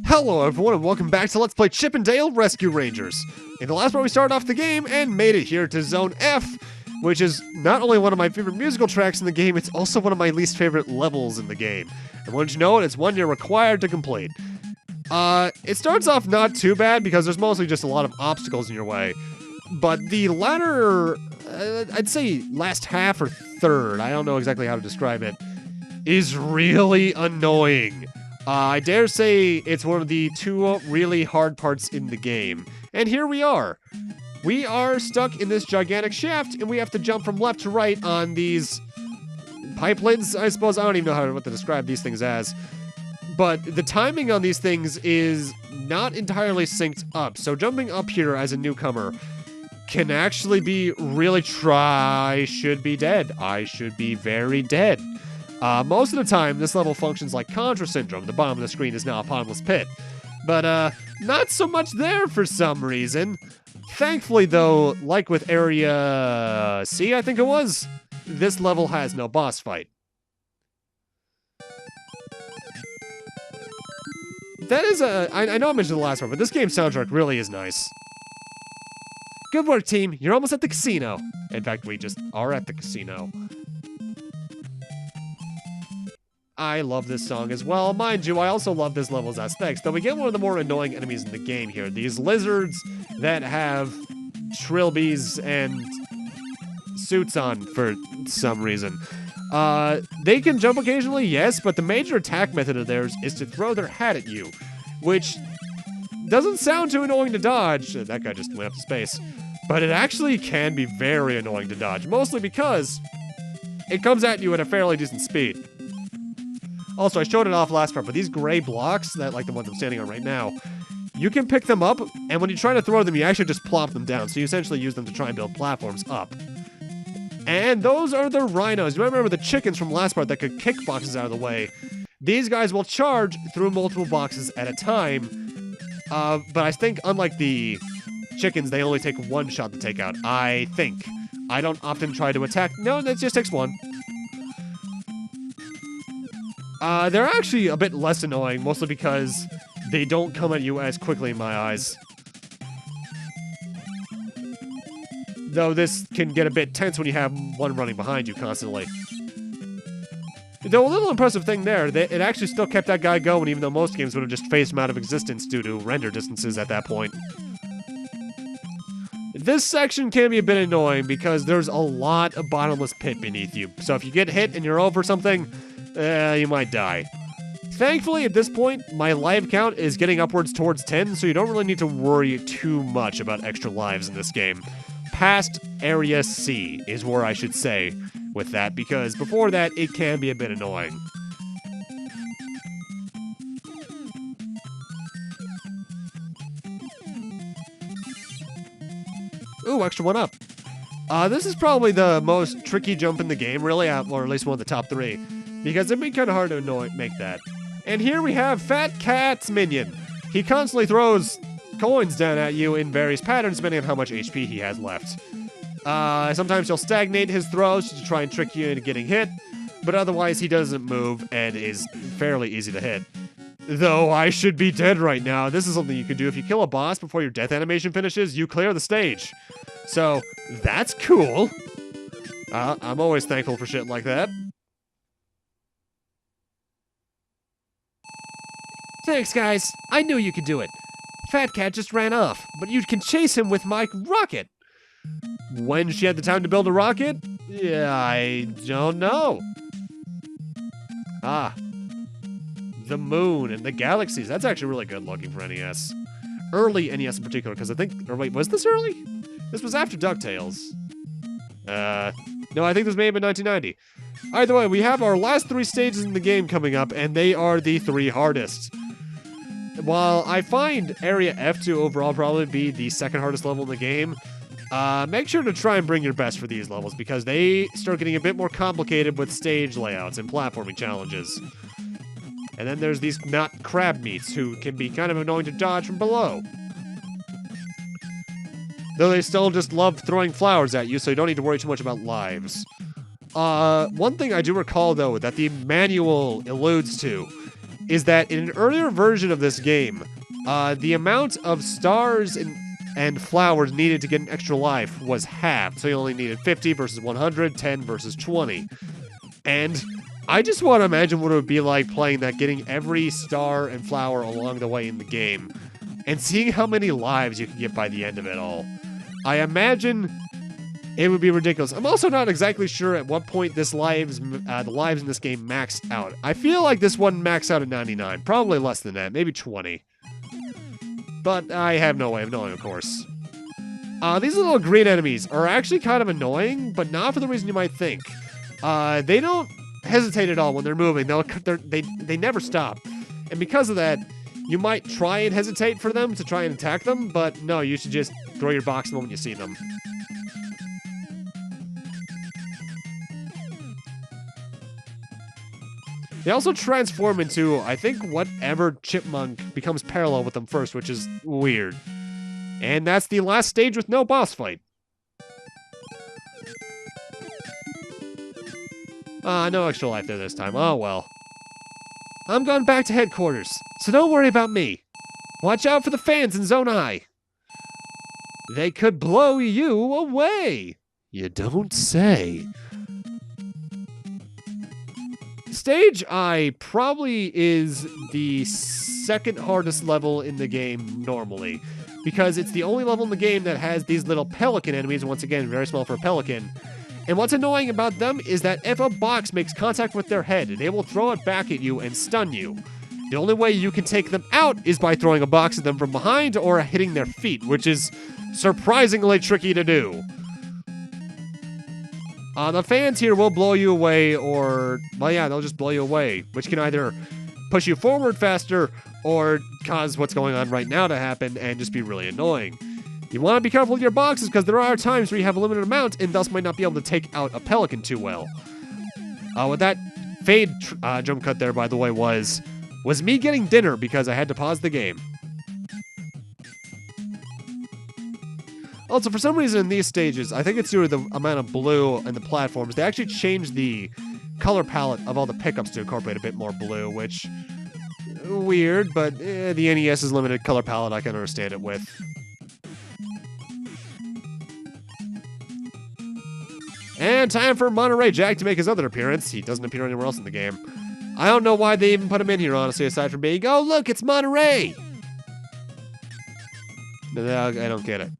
Hello everyone and welcome back to Let's Play Chip and Dale Rescue Rangers. In the last part we started off the game and made it here to Zone F, which is not only one of my favorite musical tracks in the game, it's also one of my least favorite levels in the game. And once you know it, it's one you're required to complete. It starts off not too bad because there's mostly just a lot of obstacles in your way. But the latter, I'd say last half or third, I don't know exactly how to describe it, is really annoying. I dare say it's one of the two really hard parts in the game. And here we are. We are stuck in this gigantic shaft, and we have to jump from left to right on these pipe lids, I suppose. I don't even know what to describe these things as. But the timing on these things is not entirely synced up. So jumping up here as a newcomer can actually be really I should be dead. I should be very dead. Most of the time, this level functions like Contra syndrome. The bottom of the screen is now a bottomless pit. But, not so much there for some reason. Thankfully, though, like with Area C, I think it was, this level has no boss fight. That is I know I mentioned the last one, but this game's soundtrack really is nice. Good work, team. You're almost at the casino. In fact, we just are at the casino. I love this song as well. Mind you, I also love this level's aesthetics, though we get one of the more annoying enemies in the game here. These lizards that have trilbies and suits on for some reason. They can jump occasionally, yes, but the major attack method of theirs is to throw their hat at you, which doesn't sound too annoying to dodge. That guy just went up to space. But it actually can be very annoying to dodge, mostly because it comes at you at a fairly decent speed. Also, I showed it off last part, but these gray blocks, that like the ones I'm standing on right now, you can pick them up, and when you try to throw them, you actually just plop them down. So you essentially use them to try and build platforms up. And those are the rhinos. You might remember the chickens from last part that could kick boxes out of the way. These guys will charge through multiple boxes at a time. But I think, unlike the chickens, they only take one shot to take out. I think. I don't often try to attack. No, that just takes one. They're actually a bit less annoying, mostly because they don't come at you as quickly in my eyes. Though this can get a bit tense when you have one running behind you constantly. Though a little impressive thing there, it actually still kept that guy going, even though most games would have just phased him out of existence due to render distances at that point. This section can be a bit annoying because there's a lot of bottomless pit beneath you. So if you get hit and you're over something, you might die. Thankfully, at this point, my life count is getting upwards towards 10, so you don't really need to worry too much about extra lives in this game. Past Area C is where I should say with that, because before that, it can be a bit annoying. Ooh, extra one up. This is probably the most tricky jump in the game, really, or at least one of the top three. Because it'd be kind of hard to make that. And here we have Fat Cat's minion. He constantly throws coins down at you in various patterns depending on how much HP he has left. Sometimes he'll stagnate his throws to try and trick you into getting hit, but otherwise he doesn't move and is fairly easy to hit. Though I should be dead right now. This is something you can do. If you kill a boss before your death animation finishes, you clear the stage. So, that's cool. I'm always thankful for shit like that. Thanks, guys. I knew you could do it. Fat Cat just ran off, but you can chase him with my rocket. When she had the time to build a rocket? Yeah, I don't know. The moon and the galaxies. That's actually really good looking for NES. Early NES in particular, because I think... Or wait, was this early? This was after DuckTales. No, I think this may have been 1990. Either way, we have our last three stages in the game coming up, and they are the three hardest. While I find Area F to overall probably be the second hardest level in the game, make sure to try and bring your best for these levels, because they start getting a bit more complicated with stage layouts and platforming challenges. And then there's these crab meats who can be kind of annoying to dodge from below. Though they still just love throwing flowers at you, so you don't need to worry too much about lives. One thing I do recall, though, that the manual alludes to is that in an earlier version of this game, the amount of stars and flowers needed to get an extra life was halved. So you only needed 50 versus 100, 10 versus 20. And I just want to imagine what it would be like playing that, getting every star and flower along the way in the game, and seeing how many lives you can get by the end of it all. I imagine it would be ridiculous. I'm also not exactly sure at what point the lives in this game maxed out. I feel like this one maxed out at 99. Probably less than that, maybe 20. But I have no way of knowing, of course. These little green enemies are actually kind of annoying, but not for the reason you might think. They don't hesitate at all when they're moving. They never stop. And because of that, you might try and hesitate for them to try and attack them, but no, you should just throw your box the moment you see them. They also transform into, I think, whatever chipmunk becomes parallel with them first, which is weird. And that's the last stage with no boss fight. No extra life there this time. Oh, well. I'm going back to headquarters, so don't worry about me. Watch out for the fans in Zone I. They could blow you away. You don't say. Stage I probably is the second hardest level in the game normally, because it's the only level in the game that has these little pelican enemies, once again, very small for a pelican. And what's annoying about them is that if a box makes contact with their head, they will throw it back at you and stun you. The only way you can take them out is by throwing a box at them from behind or hitting their feet, which is surprisingly tricky to do. The fans here will blow you away, or, well, yeah, they'll just blow you away, which can either push you forward faster or cause what's going on right now to happen and just be really annoying. You want to be careful with your boxes because there are times where you have a limited amount and thus might not be able to take out a pelican too well. What that fade jump cut there, by the way, was me getting dinner because I had to pause the game. Also, for some reason in these stages, I think it's due to the amount of blue in the platforms, they actually changed the color palette of all the pickups to incorporate a bit more blue, which, weird, but the NES's limited color palette I can understand it with. And time for Monterey Jack to make his other appearance. He doesn't appear anywhere else in the game. I don't know why they even put him in here, honestly, aside from being, oh, look, it's Monterey! No, I don't get it.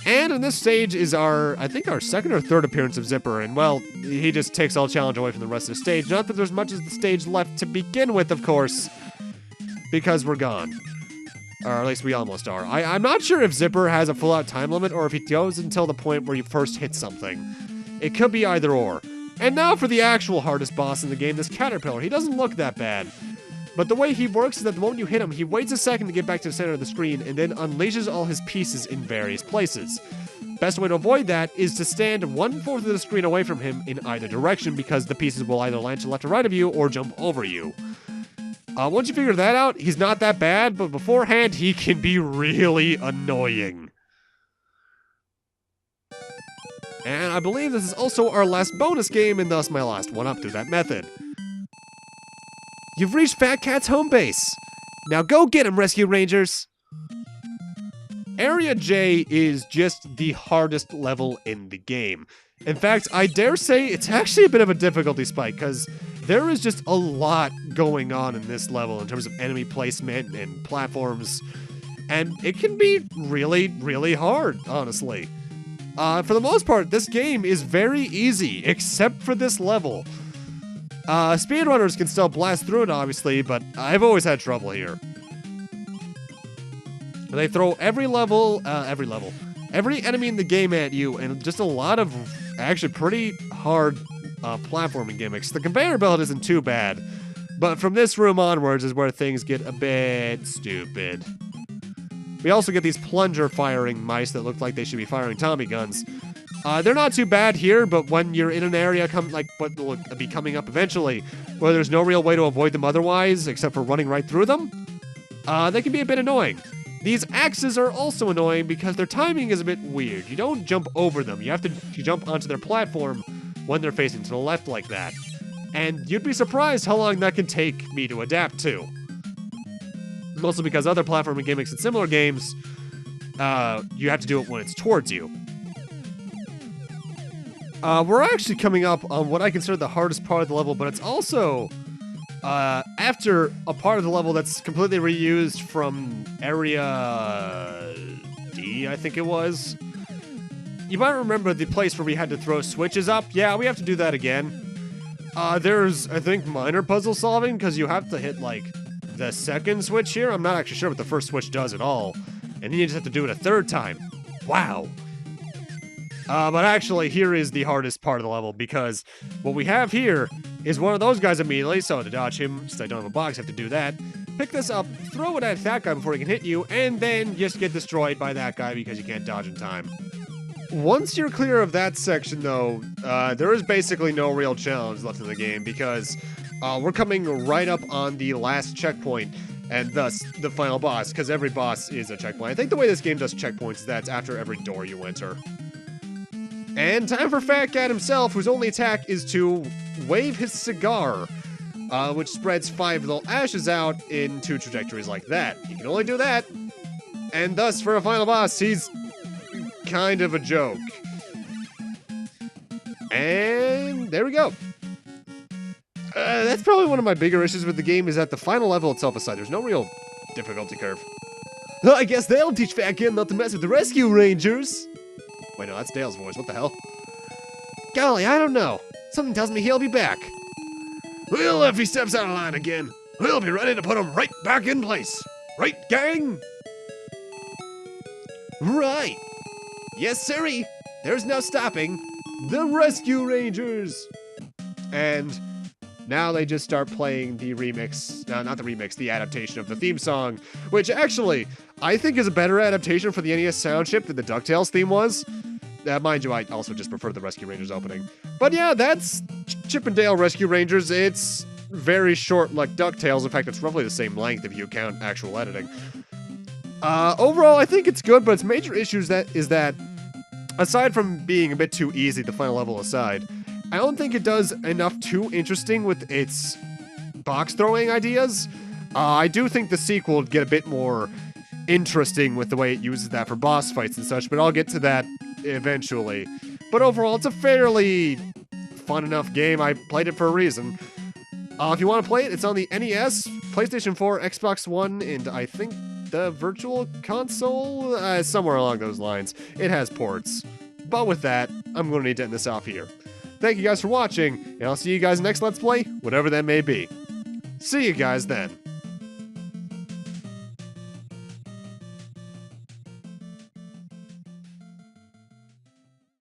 And in this stage is I think our second or third appearance of Zipper, and well, he just takes all challenge away from the rest of the stage. Not that there's much of the stage left to begin with, of course, because we're gone. Or at least we almost are. I'm not sure if Zipper has a full-out time limit or if he goes until the point where you first hit something. It could be either or. And now for the actual hardest boss in the game, this Caterpillar. He doesn't look that bad. But the way he works is that the moment you hit him, he waits a second to get back to the center of the screen and then unleashes all his pieces in various places. Best way to avoid that is to stand 1/4 of the screen away from him in either direction because the pieces will either land to left or right of you or jump over you. Once you figure that out, he's not that bad, but beforehand, he can be really annoying. And I believe this is also our last bonus game, and thus my last one up through that method. You've reached Fat Cat's home base. Now go get him, Rescue Rangers! Area J is just the hardest level in the game. In fact, I dare say it's actually a bit of a difficulty spike, because there is just a lot going on in this level in terms of enemy placement and platforms, and it can be really, really hard, honestly. For the most part, this game is very easy, except for this level. Speedrunners can still blast through it, obviously, but I've always had trouble here. They throw every enemy in the game at you, and just a lot of actually pretty hard platforming gimmicks. The conveyor belt isn't too bad, but from this room onwards is where things get a bit stupid. We also get these plunger firing mice that look like they should be firing Tommy guns. They're not too bad here, but when you're in an area what will be coming up eventually, where there's no real way to avoid them otherwise, except for running right through them, they can be a bit annoying. These axes are also annoying because their timing is a bit weird. You don't jump over them. You have to jump onto their platform when they're facing to the left like that. And you'd be surprised how long that can take me to adapt to. Mostly because other platforming gimmicks in similar games, you have to do it when it's towards you. We're actually coming up on what I consider the hardest part of the level, but it's also after a part of the level that's completely reused from Area D, I think it was. You might remember the place where we had to throw switches up. Yeah, we have to do that again. There's, I think, minor puzzle solving, because you have to hit, like, the second switch here. I'm not actually sure what the first switch does at all. And then you just have to do it a third time. Wow. But actually, here is the hardest part of the level, because what we have here is one of those guys immediately, so to dodge him, since I don't have a box, I have to do that. Pick this up, throw it at that guy before he can hit you, and then just get destroyed by that guy because you can't dodge in time. Once you're clear of that section, though, there is basically no real challenge left in the game, because we're coming right up on the last checkpoint, and thus the final boss, because every boss is a checkpoint. I think the way this game does checkpoints is that's after every door you enter. And time for Fat Cat himself, whose only attack is to wave his cigar, which spreads 5 little ashes out in 2 trajectories like that. He can only do that, and thus, for a final boss, he's kind of a joke. And there we go. That's probably one of my bigger issues with the game, is that the final level itself aside, there's no real difficulty curve. I guess they'll teach Fat Cat not to mess with the Rescue Rangers. Wait, no, that's Dale's voice. What the hell? Golly, I don't know. Something tells me he'll be back. Well, if he steps out of line again, we'll be ready to put him right back in place. Right, gang? Right. Yes, sirree. There's no stopping the Rescue Rangers. And now they just start playing the remix, not the remix, the adaptation of the theme song, which actually I think is a better adaptation for the NES sound chip than the DuckTales theme was. Mind you, I also just prefer the Rescue Rangers opening. But yeah, that's Chip and Dale Rescue Rangers. It's very short like DuckTales. In fact, it's roughly the same length if you count actual editing. Overall, I think it's good, but its major issues is that, aside from being a bit too easy, the final level aside, I don't think it does enough too interesting with its box throwing ideas. I do think the sequel would get a bit more interesting with the way it uses that for boss fights and such, but I'll get to that eventually. But overall, it's a fairly fun enough game. I played it for a reason. If you want to play it, it's on the NES, PlayStation 4, Xbox One, and I think the Virtual Console? Somewhere along those lines. It has ports. But with that, I'm going to need to end this off here. Thank you guys for watching, and I'll see you guys next Let's Play, whatever that may be. See you guys then.